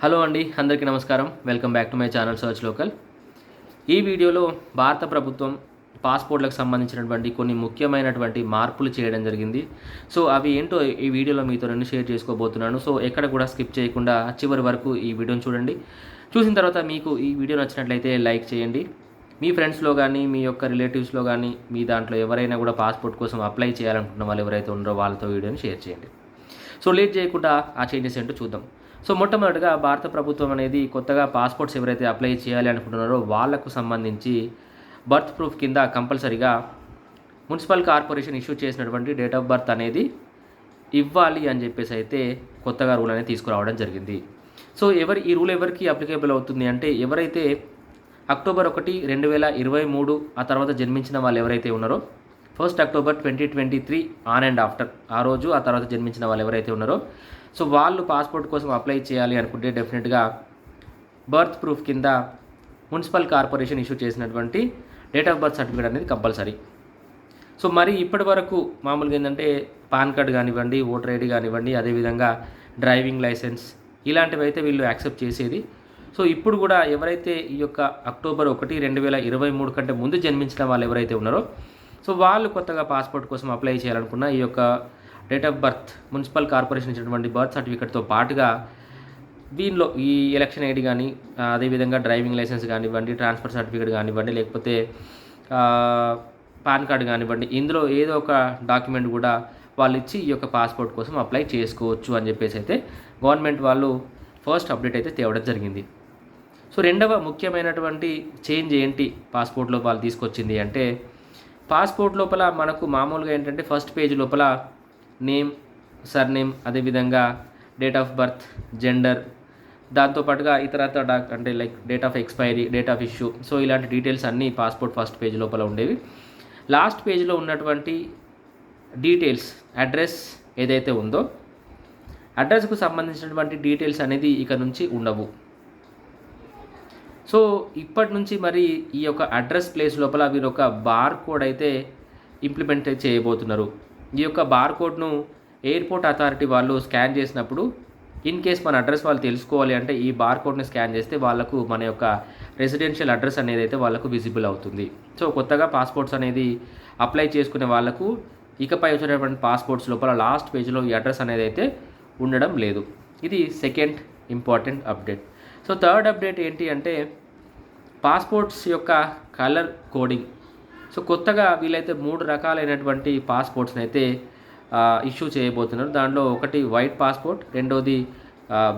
Hello అండి, అందరికీ నమస్కారం. Welcome back to my channel search local. ఈ వీడియోలో భారత ప్రభుత్వం పాస్పోర్ట్లకు సంబంధించినటువంటి కొన్ని ముఖ్యమైనటువంటి మార్పులు చేయడం జరిగింది. సో అవి ఏంటో ఈ వీడియోలో మీతో నేను షేర్ చేసుకోబోతున్నాను. సో ఎక్కడ కూడా స్కిప్ చేయకుండా చివరి వరకు ఈ వీడియోని చూడండి. చూసిన తర్వాత మీకు ఈ వీడియో నచ్చినట్లయితే లైక్ చేయండి. మీ ఫ్రెండ్స్లో కానీ, మీ యొక్క రిలేటివ్స్లో కానీ, మీ దాంట్లో ఎవరైనా కూడా పాస్పోర్ట్ కోసం అప్లై చేయాలనుకున్న వాళ్ళు ఎవరైతే ఉన్నారో వాళ్ళతో వీడియోని షేర్ చేయండి. సో లేట్ చేయకుండా ఆ చేంజెస్ ఏంటో చూద్దాం. సో మొట్టమొదటిగా భారత ప్రభుత్వం అనేది కొత్తగా పాస్పోర్ట్స్ ఎవరైతే అప్లై చేయాలి అనుకుంటున్నారో వాళ్లకు సంబంధించి బర్త్ ప్రూఫ్ కింద కంపల్సరీగా మున్సిపల్ కార్పొరేషన్ ఇష్యూ చేసినటువంటి డేట్ ఆఫ్ బర్త్ అనేది ఇవ్వాలి అని చెప్పేసి అయితే కొత్తగా రూల్ అనేది తీసుకురావడం జరిగింది. సో ఈ రూల్ ఎవరికి అప్లికేబుల్ అవుతుంది అంటే ఎవరైతే అక్టోబర్ 1, 2023 ఆ తర్వాత జన్మించిన వాళ్ళు ఎవరైతే ఉన్నారో, 1 అక్టోబర్ 2023 ఆన్ అండ్ ఆఫ్టర్ ఆ రోజు ఆ తర్వాత జన్మించిన వాళ్ళు ఎవరైతే ఉన్నారో, సో వాళ్ళు పాస్పోర్ట్ కోసం అప్లై చేయాలి అనుకుంటే డెఫినెట్గా బర్త్ ప్రూఫ్ కింద మున్సిపల్ కార్పొరేషన్ ఇష్యూ చేసినటువంటి డేట్ ఆఫ్ బర్త్ సర్టిఫికేట్ అనేది కంపల్సరీ. సో మరి ఇప్పటి వరకు మామూలుగా ఏంటంటే పాన్ కార్డ్ కానివ్వండి, ఓటర్ ఐడి కానివ్వండి, అదేవిధంగా డ్రైవింగ్ లైసెన్స్ ఇలాంటివి అయితే వీళ్ళు యాక్సెప్ట్ చేసేది. సో ఇప్పుడు కూడా ఎవరైతే ఈ యొక్క అక్టోబర్ 1, 2023 కంటే ముందు జన్మించిన వాళ్ళు ఎవరైతే ఉన్నారో, సో వాళ్ళు కొత్తగా పాస్పోర్ట్ కోసం అప్లై చేయాలనుకున్న ఈ యొక్క date of birth municipal corporation ఇచ్చినటువంటి బర్త్ సర్టిఫికేట్తో పాటుగా దీనిలో ఈ ఎలక్షన్ ఐడి కానీ, అదేవిధంగా డ్రైవింగ్ లైసెన్స్ కానివ్వండి, ట్రాన్స్ఫర్ సర్టిఫికేట్ కానివ్వండి, లేకపోతే పాన్ కార్డు కానివ్వండి, ఇందులో ఏదో ఒక డాక్యుమెంట్ కూడా వాళ్ళు ఇచ్చి ఈ యొక్క పాస్పోర్ట్ కోసం అప్లై చేసుకోవచ్చు అని చెప్పేసి అయితే గవర్నమెంట్ వాళ్ళు ఫస్ట్ అప్డేట్ అయితే తేవడం జరిగింది. సో రెండవ ముఖ్యమైనటువంటి చేంజ్ ఏంటి పాస్పోర్ట్లో వాళ్ళు తీసుకొచ్చింది అంటే, పాస్పోర్ట్ లోపల మనకు మామూలుగా ఏంటంటే ఫస్ట్ పేజ్ లోపల నేమ్, సర్నేమ్, అదేవిధంగా డేట్ ఆఫ్ బర్త్, జెండర్, దాంతోపాటుగా ఇతరత్ర అంటే like date of expiry, date of issue, so ఇలాంటి డీటెయిల్స్ అన్నీ పాస్పోర్ట్ ఫస్ట్ పేజ్ లోపల ఉండేవి. లాస్ట్ పేజ్లో ఉన్నటువంటి డీటెయిల్స్, అడ్రస్ ఏదైతే ఉందో అడ్రస్కు సంబంధించినటువంటి డీటెయిల్స్ అనేది ఇక నుంచి ఉండవు. సో ఇప్పటి నుంచి మరి ఈ యొక్క అడ్రస్ ప్లేస్ లోపల వీరు ఒక బార్ కోడ్ అయితే ఇంప్లిమెంట్ చేయబోతున్నారు. ఈ యొక్క బార్ కోడ్ను ఎయిర్పోర్ట్ అథారిటీ వాళ్ళు స్కాన్ చేసినప్పుడు ఇన్ కేస్ మన అడ్రస్ వాళ్ళు తెలుసుకోవాలి అంటే ఈ బార్ కోడ్ని స్కాన్ చేస్తే వాళ్ళకు మన యొక్క రెసిడెన్షియల్ అడ్రస్ అనేది అయితే వాళ్ళకు విజిబుల్ అవుతుంది. సో కొత్తగా పాస్పోర్ట్స్ అనేది అప్లై చేసుకునే వాళ్ళకు ఇకపై వచ్చేటటువంటి పాస్పోర్ట్స్ లోపల లాస్ట్ పేజ్లో ఈ అడ్రస్ అనేది అయితే ఉండడం లేదు. ఇది second important update. So third update ఏంటి అంటే పాస్పోర్ట్స్ యొక్క కలర్ కోడింగ్. సో కొత్తగా వీళ్ళైతే 3 రకాలైనటువంటి పాస్పోర్ట్స్ని అయితే ఇష్యూ చేయబోతున్నారు. దాంట్లో ఒకటి వైట్ పాస్పోర్ట్, రెండవది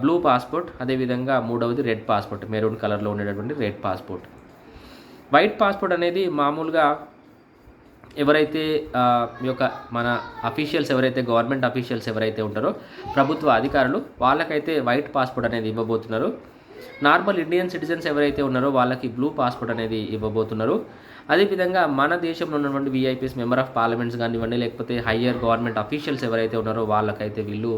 బ్లూ పాస్పోర్ట్, అదేవిధంగా మూడవది రెడ్ పాస్పోర్ట్, మెరూన్ కలర్లో ఉండేటటువంటి రెడ్ పాస్పోర్ట్. వైట్ పాస్పోర్ట్ అనేది మామూలుగా ఎవరైతే ఈ యొక్క మన అఫీషియల్స్ ఎవరైతే గవర్నమెంట్ అఫీషియల్స్ ఎవరైతే ఉంటారో, ప్రభుత్వ అధికారులు, వాళ్ళకైతే వైట్ పాస్పోర్ట్ అనేది ఇవ్వబోతున్నారు. నార్మల్ ఇండియన్ సిటిజన్స్ ఎవరైతే ఉన్నారో వాళ్ళకి బ్లూ పాస్పోర్ట్ అనేది ఇవ్వబోతున్నారు. అదేవిధంగా మన దేశంలో ఉన్నటువంటి విఐపీస్, మెంబర్ ఆఫ్ పార్లమెంట్స్ కానివ్వండి, లేకపోతే హయ్యర్ గవర్నమెంట్ అఫీషియల్స్ ఎవరైతే ఉన్నారో వాళ్ళకైతే వీళ్ళు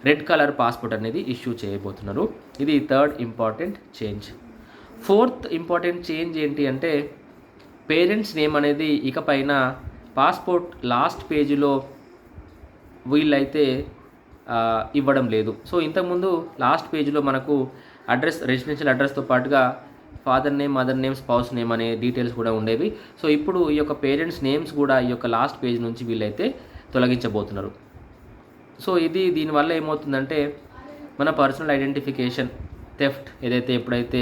రెడ్ కలర్ పాస్పోర్ట్ అనేది ఇష్యూ చేయబోతున్నారు. ఇది third important change. Fourth important change ఏంటి అంటే పేరెంట్స్ నేమ్ అనేది ఇకపైన పాస్పోర్ట్ లాస్ట్ పేజీలో వీళ్ళైతే ఇవ్వడం లేదు. సో ఇంతకుముందు లాస్ట్ పేజీలో మనకు అడ్రస్, రెసిడెన్షియల్ అడ్రస్తో పాటుగా father name, mother name, spouse name అనే డీటెయిల్స్ కూడా ఉండేవి. సో ఇప్పుడు ఈ యొక్క పేరెంట్స్ నేమ్స్ కూడా ఈ యొక్క లాస్ట్ పేజ్ నుంచి వీళ్ళైతే తొలగించబోతున్నారు. సో దీనివల్ల ఏమవుతుందంటే మన పర్సనల్ ఐడెంటిఫికేషన్ థెఫ్ట్ ఏదైతే ఎప్పుడైతే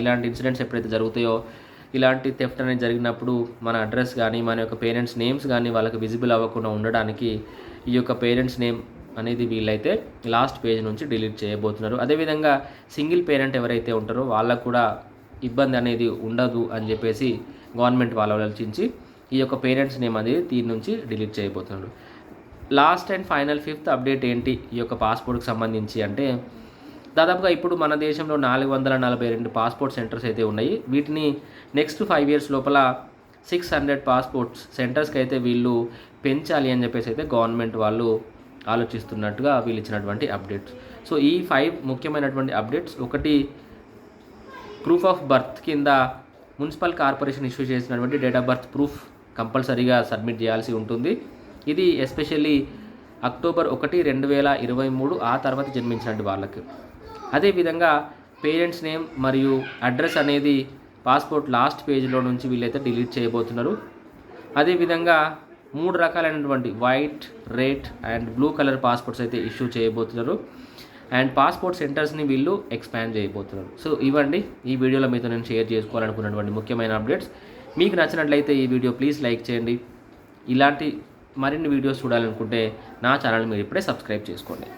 ఇలాంటి ఇన్సిడెంట్స్ ఎప్పుడైతే జరుగుతాయో, ఇలాంటి థెఫ్ట్ అనేది జరిగినప్పుడు మన అడ్రస్ కానీ, మన యొక్క పేరెంట్స్ నేమ్స్ కానీ వాళ్ళకి విజిబుల్ అవ్వకుండా ఉండడానికి ఈ యొక్క పేరెంట్స్ నేమ్ అనేది వీళ్ళైతే లాస్ట్ పేజ్ నుంచి డిలీట్ చేయబోతున్నారు. అదేవిధంగా సింగిల్ పేరెంట్ ఎవరైతే ఉంటారో వాళ్ళకు కూడా ఇబ్బంది అనేది ఉండదు అని చెప్పేసి గవర్నమెంట్ వాళ్ళు ఆలోచించి ఈ యొక్క పేరెంట్స్ నేమ్ అనేది దీని నుంచి డిలీట్ చేయబోతున్నారు. Last and final fifth update ఏంటి ఈ యొక్క పాస్పోర్ట్కి సంబంధించి అంటే, దాదాపుగా ఇప్పుడు మన దేశంలో 442 పాస్పోర్ట్ సెంటర్స్ అయితే ఉన్నాయి. వీటిని నెక్స్ట్ 5 years లోపల 600 పాస్పోర్ట్స్ సెంటర్స్కి అయితే వీళ్ళు పెంచాలి అని చెప్పేసి అయితే గవర్నమెంట్ వాళ్ళు ఆలోచిస్తున్నట్టుగా వీళ్ళు ఇచ్చినటువంటి అప్డేట్స్. సో ఈ 5 ముఖ్యమైనటువంటి అప్డేట్స్. ఒకటి, ప్రూఫ్ ఆఫ్ బర్త్ కింద మున్సిపల్ కార్పొరేషన్ ఇష్యూ చేసినటువంటి డేట్ ఆఫ్ బర్త్ ప్రూఫ్ కంపల్సరీగా సబ్మిట్ చేయాల్సి ఉంటుంది. ఇది ఎస్పెషల్లీ అక్టోబర్ 1, 2023 ఆ తర్వాత జన్మించినటువంటి వాళ్ళకి. అదేవిధంగా పేరెంట్స్ నేమ్ మరియు అడ్రస్ అనేది పాస్పోర్ట్ లాస్ట్ పేజ్లో నుంచి వీళ్ళైతే డిలీట్ చేయబోతున్నారు. అదేవిధంగా 3 రకాలైనటువంటి white, red and blue colour passports అయితే ఇష్యూ చేయబోతున్నారు. అండ్ పాస్పోర్ట్ సెంటర్స్ని వీళ్ళు ఎక్స్పాండ్ చేయబోతున్నారు. సో ఇవ్వండి ఈ వీడియోలో మీతో నేను షేర్ చేసుకోవాలనుకున్నటువంటి ముఖ్యమైన అప్డేట్స్. మీకు నచ్చినట్లయితే ఈ వీడియో ప్లీజ్ లైక్ చేయండి. ఇలాంటి మరిన్ని వీడియోస్ చూడాలనుకుంటే నా ఛానల్ మీరు ఇప్పుడే సబ్స్క్రైబ్ చేసుకోండి.